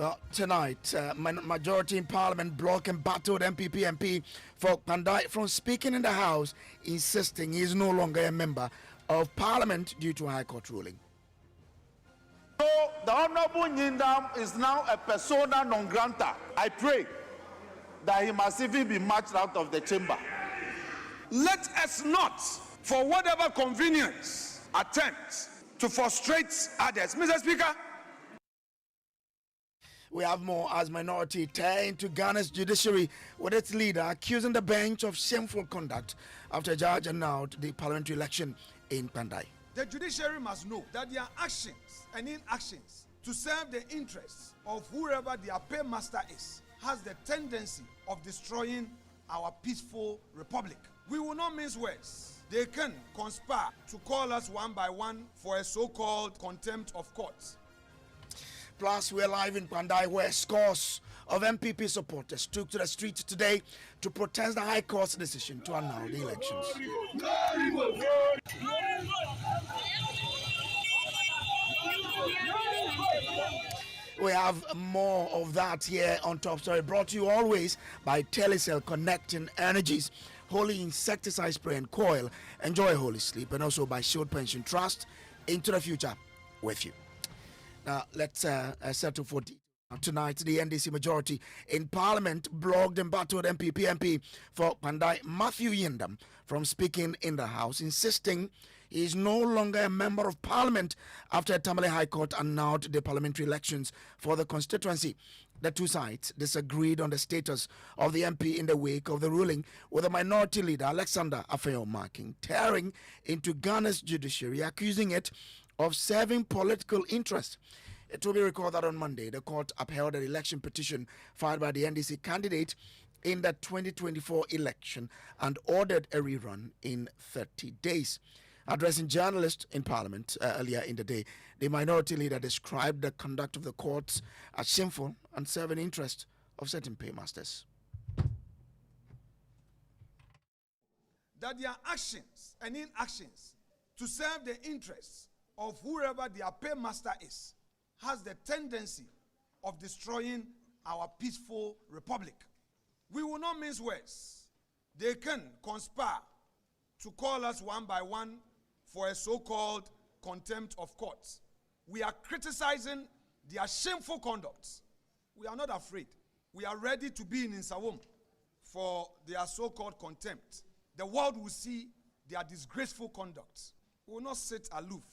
Well, tonight, majority in Parliament block embattled MP for Kpandai from speaking in the House, insisting he is no longer a member of Parliament due to a High Court ruling. So the Honorable Nyindam is now a persona non grata. I pray that he must even be marched out of the chamber. Let us not, for whatever convenience, attempt to frustrate others. Mr. Speaker. We have more as Minority tear into Ghana's judiciary with its leader accusing the bench of shameful conduct after a judge annulled the parliamentary election in Kpandai. The judiciary must know that their actions and inactions to serve the interests of whoever their paymaster is has the tendency of destroying our peaceful republic. We will not mince words. They can conspire to call us one by one for a so-called contempt of court. Plus, we're live in Kpandai, where scores of MPP supporters took to the streets today to protest the High Court's decision to annul the elections. We have more of that here on Top Story, brought to you always by Telecel, connecting energies, Holy Insecticide Spray and Coil. Enjoy Holy Sleep, and also by Shield Pension Trust, into the future with you. Now, let's settle for detail. Tonight, the NDC majority in Parliament blocked and battled MP for Kpandai Matthew Nyindam from speaking in the House, insisting he is no longer a member of Parliament after Tamale High Court annulled the parliamentary elections for the constituency. The two sides disagreed on the status of the MP in the wake of the ruling, with the Minority Leader Alexander Afenyo-Markin tearing into Ghana's judiciary, accusing it of serving political interests. It will be recalled that on Monday, the court upheld an election petition filed by the NDC candidate in the 2024 election and ordered a rerun in 30 days. Addressing journalists in Parliament earlier in the day, the Minority Leader described the conduct of the courts as shameful and serving interest of certain paymasters. That their actions and inactions to serve the interests of whoever their paymaster is has the tendency of destroying our peaceful republic. We will not mince words. They can conspire to call us one by one for a so-called contempt of courts. We are criticizing their shameful conduct. We are not afraid. We are ready to be in Insawam for their so-called contempt. The world will see their disgraceful conduct. We will not sit aloof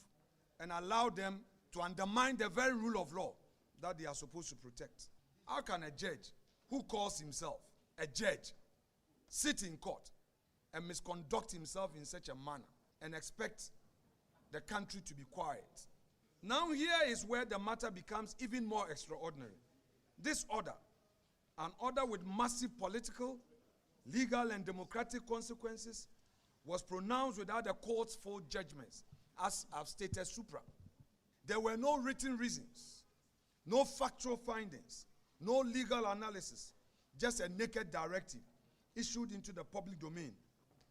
and allow them to undermine the very rule of law that they are supposed to protect. How can a judge who calls himself a judge sit in court and misconduct himself in such a manner and expect the country to be quiet? Now here is where the matter becomes even more extraordinary. This order, an order with massive political, legal and democratic consequences, was pronounced without the court's full judgments, as I've stated supra. There were no written reasons, no factual findings, no legal analysis, just a naked directive issued into the public domain.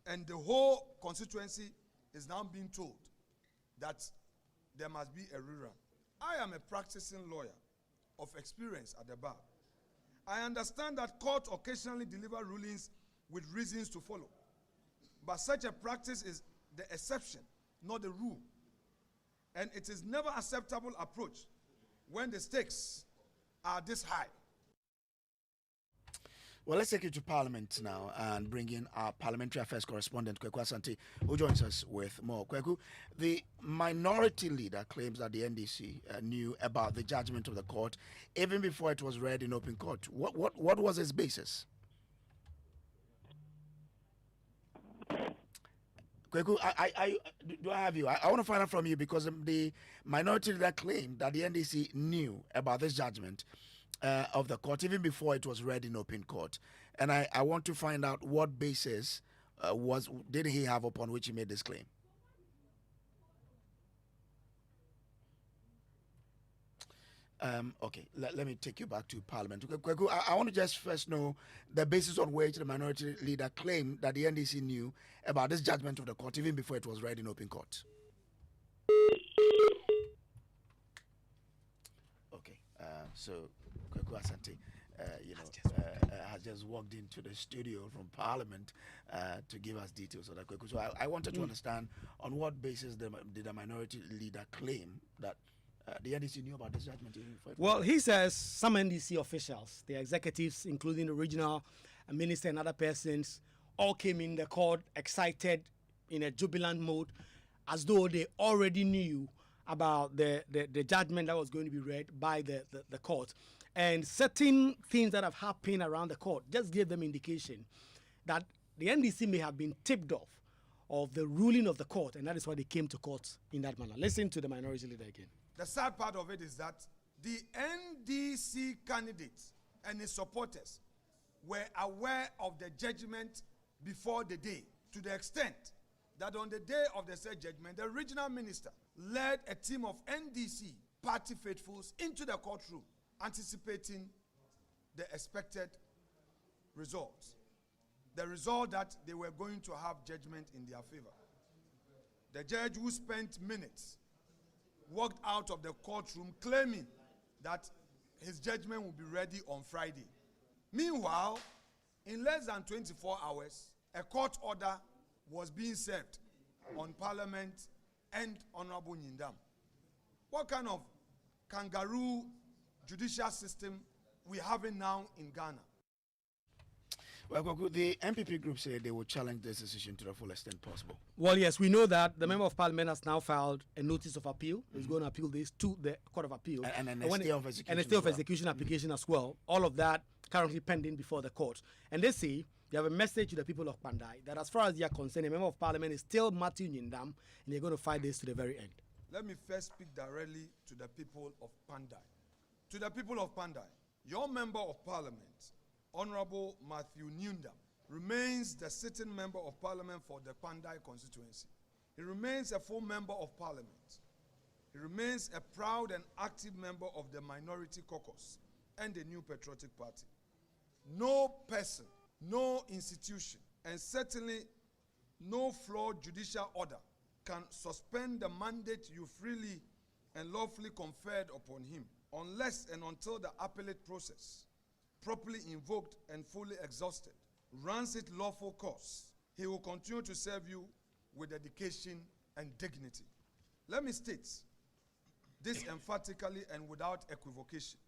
And the whole constituency is now being told that there must be a rerun. I am a practicing lawyer of experience at the bar. I understand that courts occasionally deliver rulings with reasons to follow. But such a practice is the exception, not the rule. And it is never an acceptable approach when the stakes are this high. Well, let's take you to Parliament now and bring in our Parliamentary Affairs correspondent, Kweku Asante, who joins us with more. Kweku, the Minority Leader claims that the NDC knew about the judgment of the court even before it was read in open court. What was its basis? Kweku, do I have you? I want to find out from you, because the Minority Leader claimed that the NDC knew about this judgment of the court even before it was read in open court. And I want to find out what basis did he have upon which he made this claim. Okay, let me take you back to Parliament. Kweku, I want to just first know the basis on which the Minority Leader claimed that the NDC knew about this judgment of the court even before it was read in open court. Okay, so Kweku Asante, has just walked into the studio from Parliament to give us details of that. Kweku. So I wanted to understand on what basis did the minority leader claim that the NDC knew about this judgment? Well, he says some NDC officials, the executives, including the regional minister and other persons, all came in the court excited in a jubilant mode, as though they already knew about the judgment that was going to be read by the court. And certain things that have happened around the court just gave them indication that the NDC may have been tipped off of the ruling of the court, and that is why they came to court in that manner. Listen to the minority leader again. The sad part of it is that the NDC candidates and his supporters were aware of the judgment before the day, to the extent that on the day of the said judgment, the regional minister led a team of NDC party faithfuls into the courtroom, anticipating the expected results. The result that they were going to have judgment in their favor. The judge, who spent minutes, walked out of the courtroom claiming that his judgment will be ready on Friday. Meanwhile, in less than 24 hours, a court order was being served on Parliament and Honorable Nyindam. What kind of kangaroo judicial system we having now in Ghana? Well, the MPP group said they will challenge this decision to the fullest extent possible. Well, yes, we know that the Member of Parliament has now filed a notice of appeal. He's going to appeal this to the Court of Appeal. And a stay of execution. And a stay of execution application as well. All of that currently pending before the court. And they say they have a message to the people of Kpandai that as far as they are concerned, a Member of Parliament is still Matthew Nyindam, and they're going to fight this to the very end. Let me first speak directly to the people of Kpandai. To the people of Kpandai, your Member of Parliament, Honorable Matthew Nyindam, remains the sitting Member of Parliament for the Kpandai Constituency. He remains a full Member of Parliament. He remains a proud and active member of the Minority Caucus and the New Patriotic Party. No person, no institution, and certainly no flawed judicial order can suspend the mandate you freely and lawfully conferred upon him, unless and until the appellate process, properly invoked and fully exhausted, runs its lawful course. He will continue to serve you with dedication and dignity. Let me state this emphatically and without equivocation.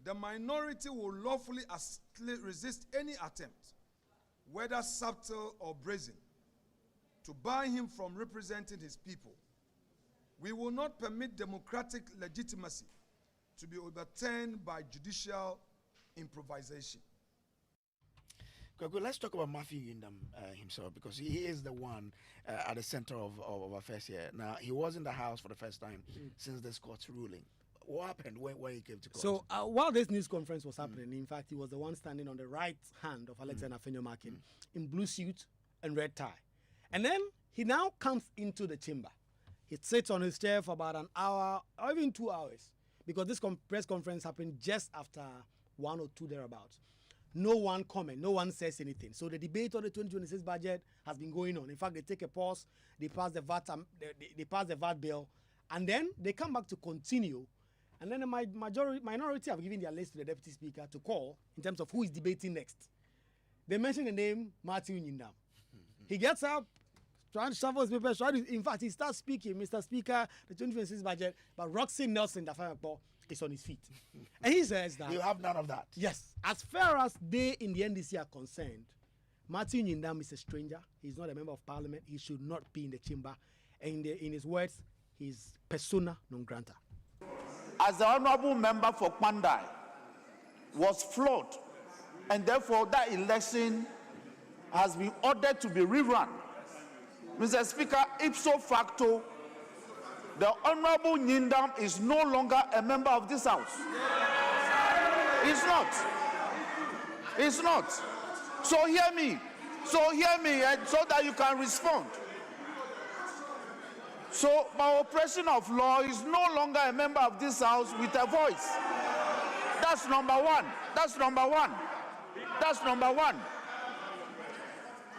The minority will lawfully resist any attempt, whether subtle or brazen, to bar him from representing his people. We will not permit democratic legitimacy to be overturned by judicial improvisation. Let's talk about Matthew Nyindam himself, because he is the one at the center of affairs here. Now, he was in the House for the first time since this court's ruling. What happened when he came to court? So while this news conference was happening, in fact, he was the one standing on the right hand of Alexander Afenyo-Markin in blue suit and red tie. And then he now comes into the chamber. He sits on his chair for about an hour or even 2 hours, because this press conference happened just after 1 or 2 thereabouts. No one comment, no one says anything. So the debate on the 2026 budget has been going on. In fact, they take a pause, they pass the VAT, they pass the VAT bill, and then they come back to continue. And then the minority have given their list to the Deputy Speaker to call in terms of who is debating next. They mention the name Matthew Nyindam. He gets up, trying to shuffle his papers. In fact, he starts speaking, Mr. Speaker, the 2026 budget, but Roxy Nelson, the Dafayakpo, is on his feet. And he says that... You have none of that. Yes. As far as they in the NDC are concerned, Matthew Nyindam is a stranger. He's not a member of Parliament. He should not be in the chamber. And in his words, he's persona non grata. As the honorable member for Kpandai was flawed, and therefore that election has been ordered to be rerun. Mr. Speaker, ipso facto, the Honorable Nyindam is no longer a member of this House. He's not. He's not. So hear me. So that you can respond. So by operation of law, is no longer a member of this House with a voice. That's number one. That's number one. That's number one.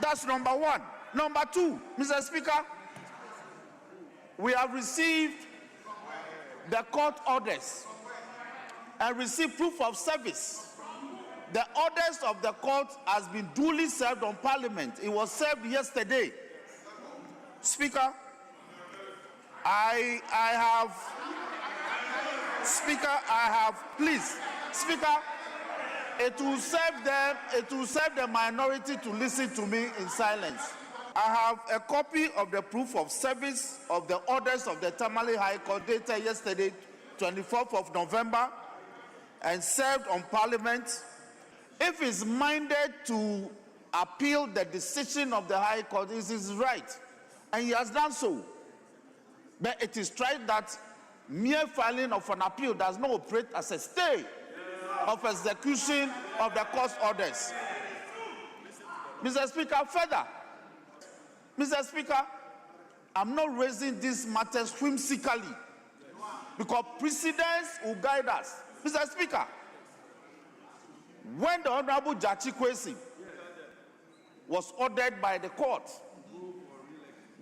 That's number one. Number two, Mr. Speaker, we have received the court orders and receive proof of service. The orders of the court has been duly served on Parliament. It was served yesterday. Speaker, please, Speaker, it will serve the minority to listen to me in silence. I have a copy of the proof of service of the orders of the Tamale High Court dated yesterday, 24th of November, and served on Parliament. If he's minded to appeal the decision of the High Court, it is his right, and he has done so. But it is tried that mere filing of an appeal does not operate as a stay of execution of the court's orders. Mr. Speaker, further, Mr. Speaker, I'm not raising these matters whimsically because precedents will guide us. Mr. Speaker, when the Honorable Judge Kwesi was ordered by the court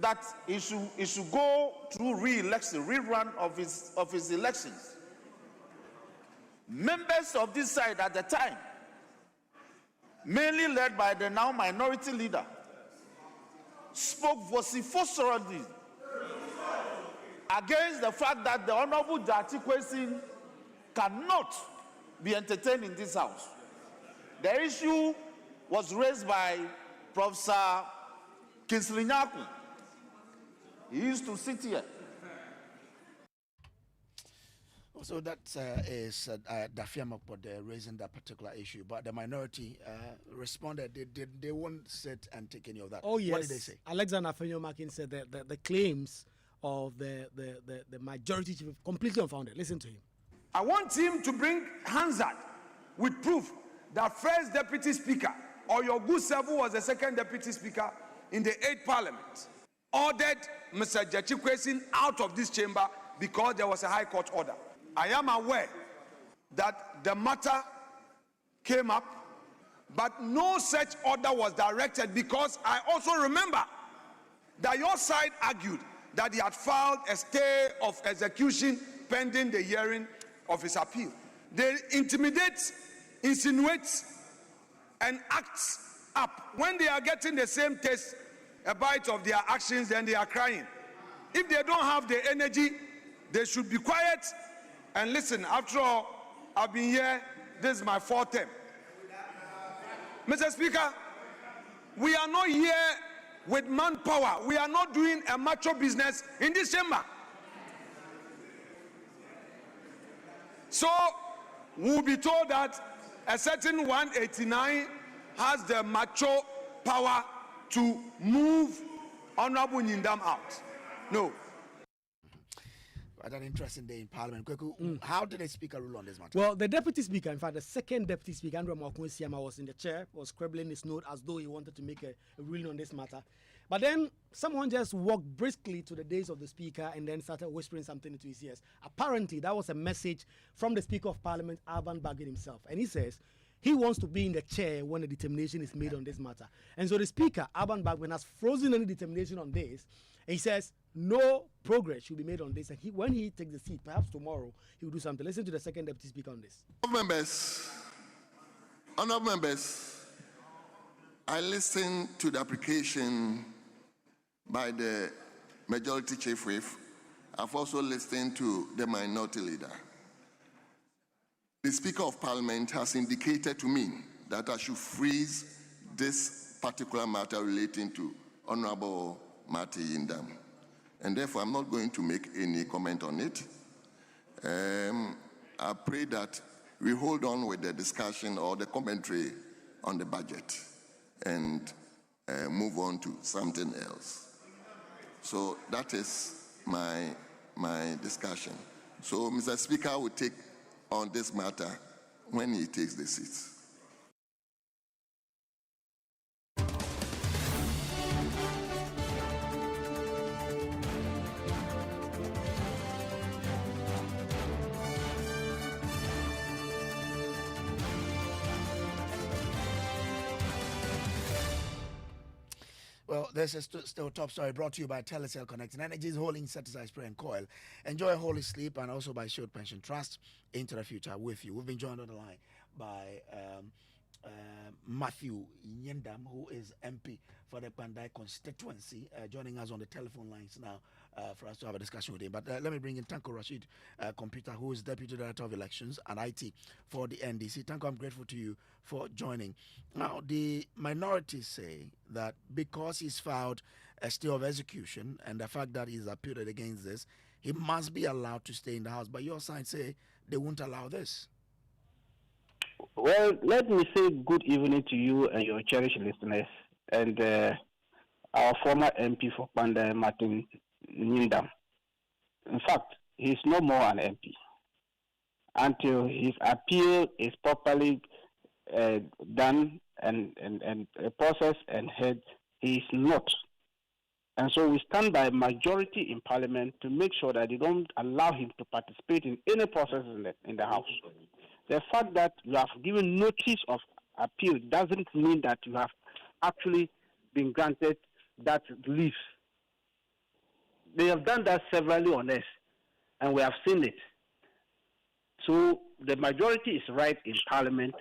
that he should go through re-election, rerun of his elections, members of this side at the time, mainly led by the now minority leader, spoke vociferously against the fact that the Honorable Judge Kwesi cannot be entertained in this house. The issue was raised by Professor Kinsley Nyaku. He used to sit here. So that is Afenyo-Markin raising that particular issue, but the minority responded. They won't sit and take any of that. Oh yes. What did they say? Alexander Afenyo-Markin said that the claims of the majority chief completely unfounded. Listen to him. I want him to bring Hansard with proof that first deputy speaker or your good self, who was the second deputy speaker in the 8th Parliament, ordered Mr. Judge Kwesi out of this chamber because there was a High Court order. I am aware that the matter came up, but no such order was directed because I also remember that your side argued that he had filed a stay of execution pending the hearing of his appeal. They intimidate, insinuate, and act up. When they are getting the same taste, a bite of their actions, then they are crying. If they don't have the energy, they should be quiet and listen. After all, I've been here, this is my 4th term. Mr. Speaker, we are not here with manpower. We are not doing a macho business in this chamber. So, we'll be told that a certain 189 has the macho power to move Honorable Nyindam out. No. What an interesting day in Parliament. Kweku, how did the Speaker rule on this matter? Well, the Deputy Speaker, in fact, the second Deputy Speaker, Andrew Mwakwesiama, was in the chair, was scribbling his note as though he wanted to make a ruling on this matter. But then someone just walked briskly to the days of the Speaker and then started whispering something into his ears. Apparently, that was a message from the Speaker of Parliament, Alban Bagbin himself. And he says he wants to be in the chair when a determination is made on this matter. And so the Speaker, Alban Bagbin, has frozen any determination on this. And he says no progress should be made on this. And when he takes the seat, perhaps tomorrow, he will do something. Listen to the second Deputy Speaker on this. Honourable members, I listened to the application by the Majority Chief Whip. I've also listened to the Minority Leader. The Speaker of Parliament has indicated to me that I should freeze this particular matter relating to Honourable Matthew Nyindam. And therefore, I'm not going to make any comment on it. I pray that we hold on with the discussion or the commentary on the budget and move on to something else. So that is my discussion. So Mr. Speaker will take on this matter when he takes the seat. Well, Well, this is still top story brought to you by Telecel Connecting Energies, Holy Insecticide Spray and Coil. Enjoy a holy sleep, and also by Shield Pension Trust into the future with you. We've been joined on the line by Matthew Nyindam, who is MP for the Kpandai Constituency, joining us on the telephone lines now for us to have a discussion with him. But let me bring in Tanko Rashid Computer, who is Deputy Director of Elections and IT for the NDC. Tanko, I'm grateful to you for joining. Now, the minorities say that because he's filed a stay of execution and the fact that he's appealed against this, he must be allowed to stay in the house. But your side say they won't allow this. Well, let me say good evening to you and your cherished listeners, and our former MP for Kpandai, Matthew Nyindam. In fact, he's no more an MP until his appeal is properly done and processed and heard. He is not. And so we stand by majority in Parliament to make sure that they don't allow him to participate in any process in the House. The fact that you have given notice of appeal doesn't mean that you have actually been granted that leave. They have done that severally on us, and we have seen it. So the majority is right in Parliament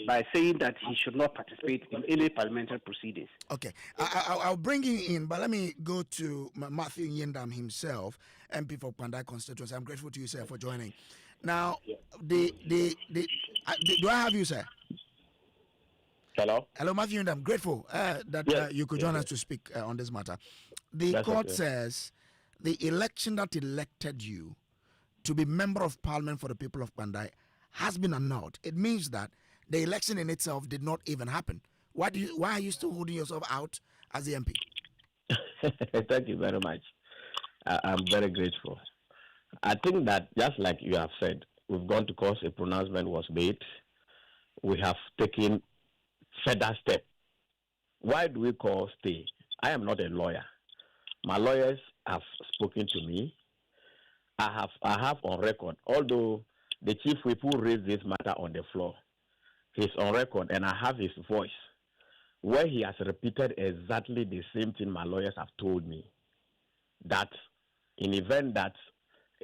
by saying that he should not participate in any parliamentary proceedings. Okay, I'll bring you in, but let me go to Matthew Nyindam himself, MP for Kpandai Constituency. I'm grateful to you, sir, for joining. Now, do I have you, sir? Hello? Hello, Matthew Nyindam. Grateful that you could join us to speak on this matter. The court says the election that elected you to be member of Parliament for the people of Kpandai has been annulled. It means that the election in itself did not even happen. Why are you still holding yourself out as the MP? Thank you very much. I'm very grateful. I think that just like you have said, we've gone to court, a pronouncement was made. We have taken further step. Why do we call stay? I am not a lawyer. My lawyers have spoken to me. I have on record, although the chief whip who raised this matter on the floor, he's on record, and I have his voice, where he has repeated exactly the same thing my lawyers have told me, that in event that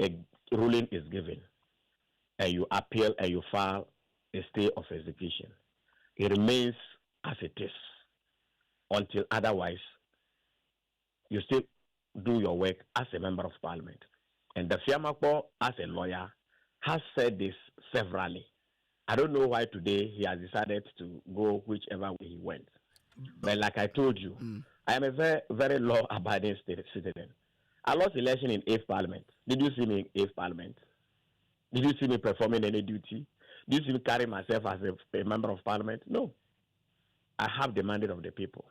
a ruling is given and you appeal and you file a stay of execution, it remains as it is until otherwise. You still do your work as a member of Parliament. And the Fiamakpo, as a lawyer, has said this severally. I don't know why today he has decided to go whichever way he went. But like I told you, I am a very, very law-abiding citizen. I lost election in 8th Parliament. Did you see me in 8th Parliament? Did you see me performing any duty? Did you see me carry myself as a member of Parliament? No. I have the mandate of the people.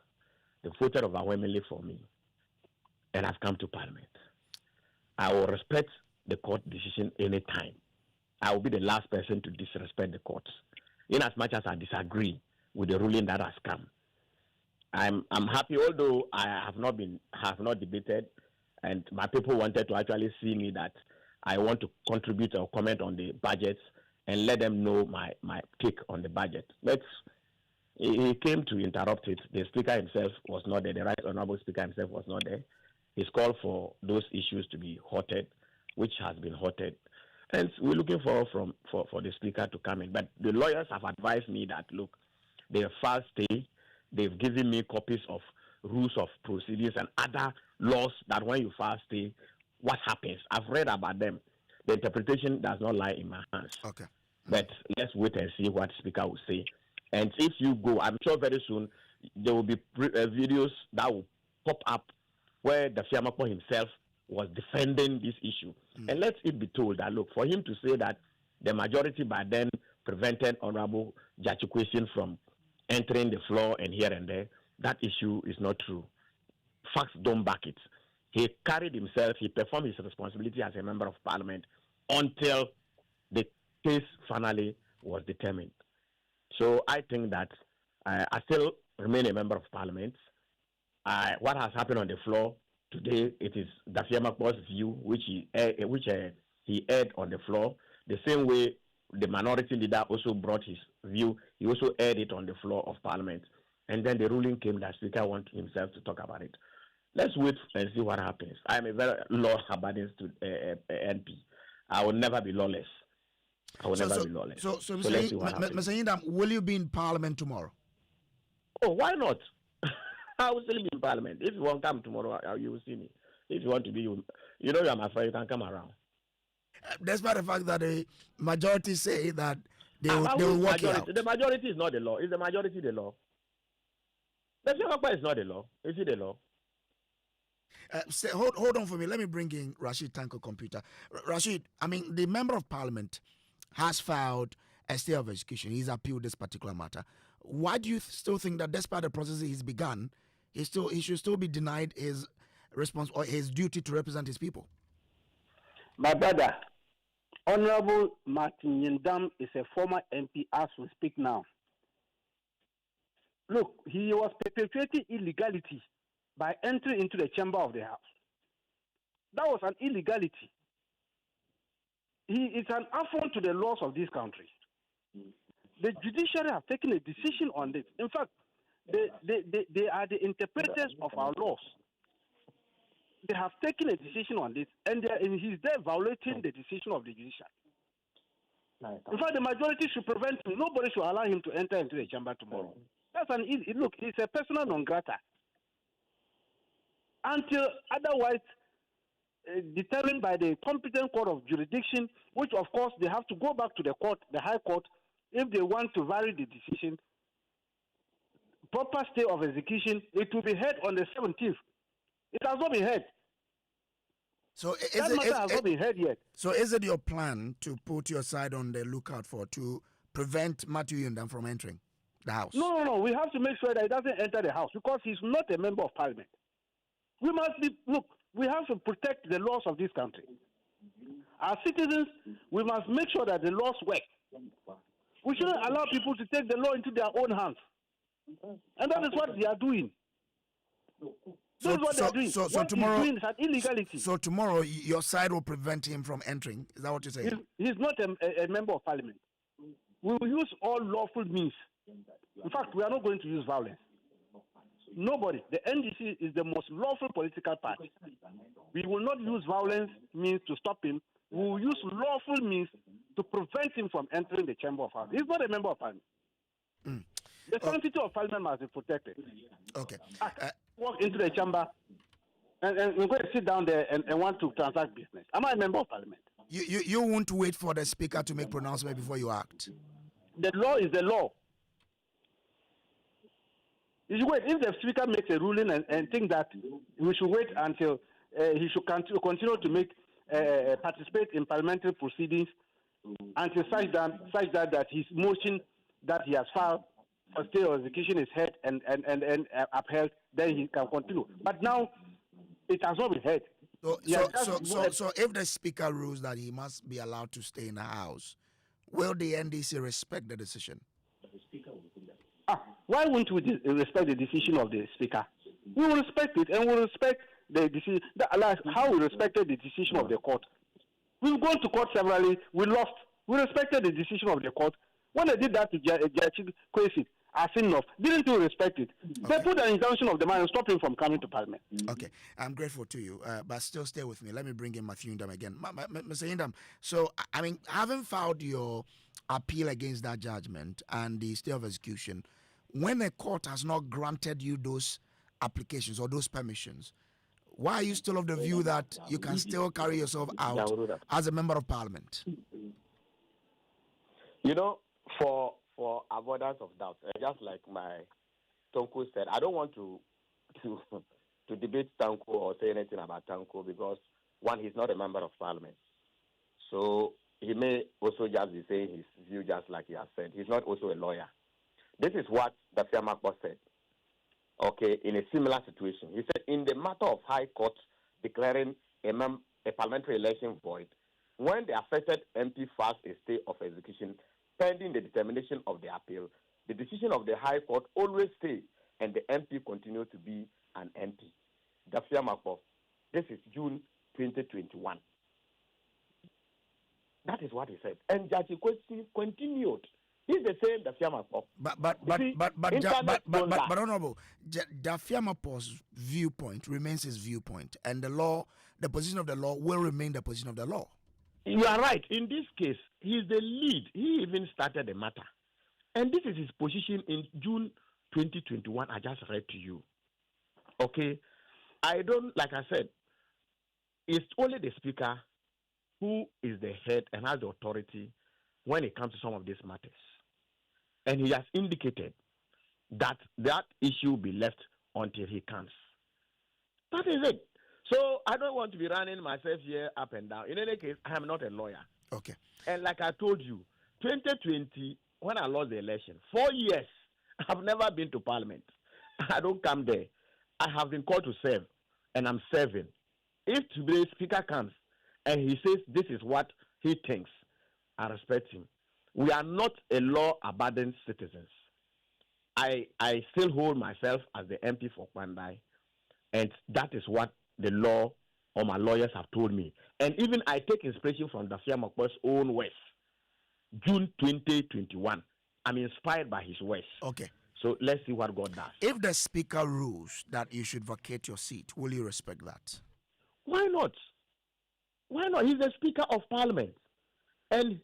They voted overwhelmingly for me. And I've come to Parliament. I will respect the court decision anytime. I will be the last person to disrespect the courts, in as much as I disagree with the ruling that has come. I'm happy, although I have not debated, and my people wanted to actually see me that I want to contribute or comment on the budget and let them know my take on the budget. But he came to interrupt it. The speaker himself was not there. The right honorable speaker himself was not there. He's called for those issues to be halted, which has been halted. And we're looking for the speaker to come in. But the lawyers have advised me that, look, they have filed stay. They've given me copies of rules of procedures and other laws that when you file stay, what happens? I've read about them. The interpretation does not lie in my hands. Okay. But let's wait and see what the speaker will say. And if you go, I'm sure very soon there will be videos that will pop up where the Fiamakpo himself was defending this issue. And let it be told that, look, for him to say that the majority by then prevented Honorable Jachukwesian from entering the floor and here and there, that issue is not true. Facts don't back it. He carried himself, he performed his responsibility as a member of Parliament until the case finally was determined. So I think that I still remain a member of Parliament. What has happened on the floor today, it is Dafiamakpo's view, which he aired on the floor. The same way the minority leader also brought his view, he also aired it on the floor of Parliament. And then the ruling came that Speaker wanted himself to talk about it. Let's wait and see what happens. I am a very law-abiding MP. I will never be lawless. Never be lawless. So Mr. Nyindam, will you be in Parliament tomorrow? Oh, why not? I will still be in Parliament. If you want to come tomorrow, you will see me. If you want to be, you know you are my friend, you can come around. Despite the fact that the majority say that they will work it out. The majority is not the law. Is the majority the law? The Fiamma is not the law. Is it the law? Hold on for me. Let me bring in Rashid Tanko Computer. Rashid, I mean, the Member of Parliament has filed a stay of execution. He's appealed this particular matter. Why do you still think that despite the process he's begun, he should still be denied his response or his duty to represent his people? My brother, Honorable Matthew Nyindam is a former MP as we speak now. Look, he was perpetuating illegality by entering into the chamber of the House. That was an illegality. He is an affront to the laws of this country. The judiciary have taken a decision on this. In fact, they are the interpreters of our laws. They have taken a decision on this, and he's there violating the decision of the judiciary. In fact, the majority should prevent him. Nobody should allow him to enter into the chamber tomorrow. That's an easy look. It's a persona non grata. Until otherwise determined by the competent court of jurisdiction, which of course they have to go back to the court, the High Court, if they want to vary the decision. Proper stay of execution, it will be heard on the 17th. It has not been heard. So that matter has not been heard yet. So is it your plan to put your side on the lookout to prevent Matthew Nyindam from entering the House? No. We have to make sure that he doesn't enter the House because he's not a member of Parliament. We have to protect the laws of this country. As citizens, we must make sure that the laws work. We shouldn't allow people to take the law into their own hands. And that is what they are doing. That's what they are doing. So what tomorrow, he's doing is an illegality. So tomorrow, your side will prevent him from entering. Is that what you're saying? He's not a member of Parliament. We will use all lawful means. In fact, we are not going to use violence. Nobody. The NDC is the most lawful political party. We will not use violence means to stop him. We will use lawful means to prevent him from entering the chamber of Parliament. He's not a member of Parliament. The sanctity of Parliament must be protected. Okay. Walk into the chamber and we're going to sit down there and want to transact business. Am I a member of Parliament? You won't wait for the Speaker to make pronouncement before you act. The law is the law. You should wait. If the Speaker makes a ruling and think that we should wait until he should continue to participate in parliamentary proceedings until such that his motion that he has filed for stay of execution is heard and upheld, then he can continue. But now it has not been heard. So if the Speaker rules that he must be allowed to stay in the House, will the NDC respect the decision? Why won't we respect the decision of the Speaker? We will respect it, and we will respect the decision. How we respected the decision of the court. We've gone to court severally. We lost. We respected the decision of the court. When they did that to Judge Kwesi, Afenyo, didn't we respect it? Okay. They put an injunction of the man and stopped him from coming to Parliament. Okay, I'm grateful to you, but still stay with me. Let me bring in Matthew Nyindam again. Mr. Nyindam, so, I mean, having filed your appeal against that judgment and the stay of execution, when a court has not granted you those applications or those permissions, why are you still of the view that you can still carry yourself out as a member of Parliament? You know, for avoidance of doubt, just like my Tanko said, I don't want to debate Tanko or say anything about Tanko because, one, he's not a member of Parliament. So he may also just be saying his view just like he has said. He's not also a lawyer. This is what the Fiamma said, okay, in a similar situation. He said, in the matter of High Court declaring a parliamentary election void, when the affected MP files a stay of execution pending the determination of the appeal, the decision of the High Court always stays and the MP continues to be an MP. The Fiamma, this is June 2021. That is what he said. And Judge Kwesi continued He's the same Dafiamapo. But Honorable, Dafiamapo's viewpoint remains his viewpoint, and the position of the law will remain the position of the law. You are right. In this case, he's the lead. He even started the matter. And this is his position in June 2021. I just read to you. Okay? Like I said, it's only the speaker who is the head and has the authority when it comes to some of these matters. And he has indicated that issue will be left until he comes. That is it. So I don't want to be running myself here up and down. In any case, I am not a lawyer. Okay. And like I told you, 2020, when I lost the election, 4 years, I've never been to Parliament. I don't come there. I have been called to serve, and I'm serving. If today's speaker comes and he says this is what he thinks, I respect him. We are not a law-abiding citizens. I still hold myself as the MP for Kpandai, and that is what the law or my lawyers have told me. And even I take inspiration from Dafiamapo's own words. June 2021. I'm inspired by his words. Okay. So let's see what God does. If the speaker rules that you should vacate your seat, will you respect that? Why not? Why not? He's the Speaker of Parliament. And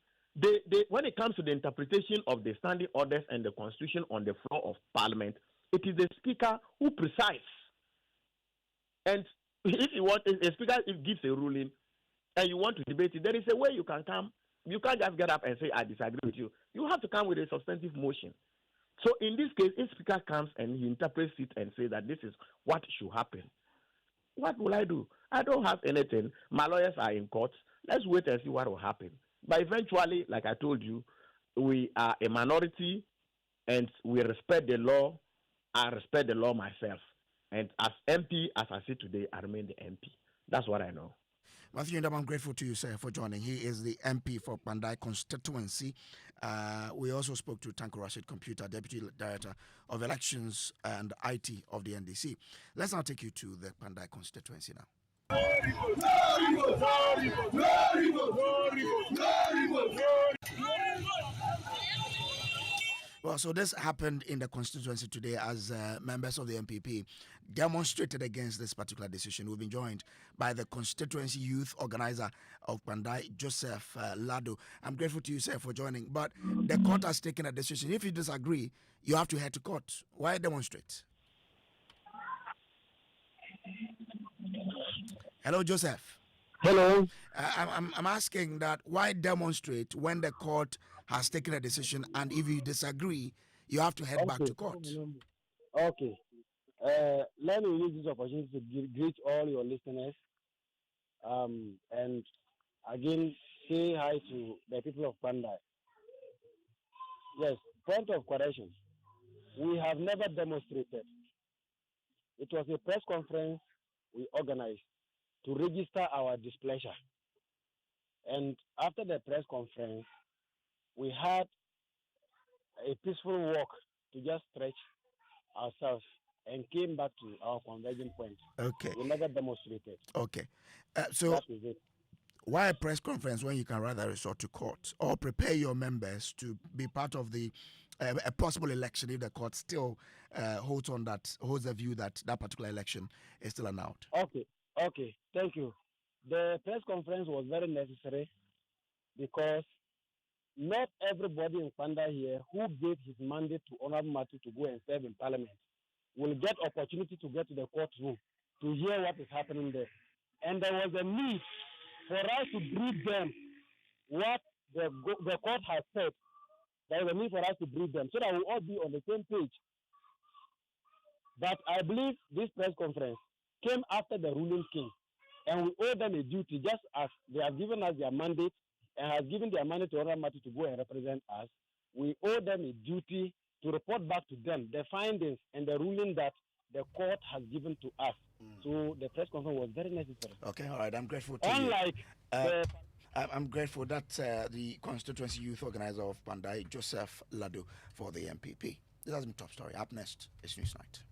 when it comes to the interpretation of the standing orders and the Constitution on the floor of Parliament, it is the Speaker who presides. And if you want, a Speaker gives a ruling and you want to debate it, there is a way you can come. You can't just get up and say, I disagree with you. You have to come with a substantive motion. So in this case, if Speaker comes and he interprets it and says that this is what should happen, what will I do? I don't have anything. My lawyers are in court. Let's wait and see what will happen. But eventually, like I told you, we are a minority and we respect the law. I respect the law myself. And as MP, as I say today, I remain the MP. That's what I know. Matthew Nyindam, I'm grateful to you, sir, for joining. He is the MP for Kpandai Constituency. We also spoke to Tanko Rashid Computer, Deputy Director of Elections and IT of the NDC. Let's now take you to the Kpandai Constituency now. Well, so this happened in the constituency today as members of the MPP demonstrated against this particular decision. We've been joined by the constituency youth organizer of Kpandai, Joseph Lado. I'm grateful to you, sir, for joining. But the court has taken a decision. If you disagree, you have to head to court. Why demonstrate? Hello, Joseph. Hello. I'm asking that why demonstrate when the court has taken a decision, and if you disagree, you have to head back to court. Okay. Let me use this opportunity to greet all your listeners, and again say hi to the people of Kpandai. Yes, point of correction. We have never demonstrated. It was a press conference we organized to register our displeasure. And after the press conference, we had a peaceful walk to just stretch ourselves and came back to our converging point. Okay. We never demonstrated. Okay. So that is it. Why a press conference when you can rather resort to court or prepare your members to be part of the a possible election if the court still holds the view that that particular election is still annulled? Okay. Thank you. The press conference was very necessary because not everybody in Kpandai here who gave his mandate to Honorable Matthew to go and serve in Parliament will get opportunity to get to the courtroom to hear what is happening there. And there was a need for us to brief them what the court has said. There was a need for us to brief them so that we'll all be on the same page. But I believe this press conference came after the ruling came, and we owe them a duty, just as they have given us their mandate and have given their mandate to Honorable Matthew to go and represent us. We owe them a duty to report back to them the findings and the ruling that the court has given to us. So the press conference was very necessary. Okay, all right. I'm grateful to you. I'm grateful that the constituency youth organizer of Kpandai, Joseph Lado, for the MPP. This has been Top Story. Up next is Newsnight.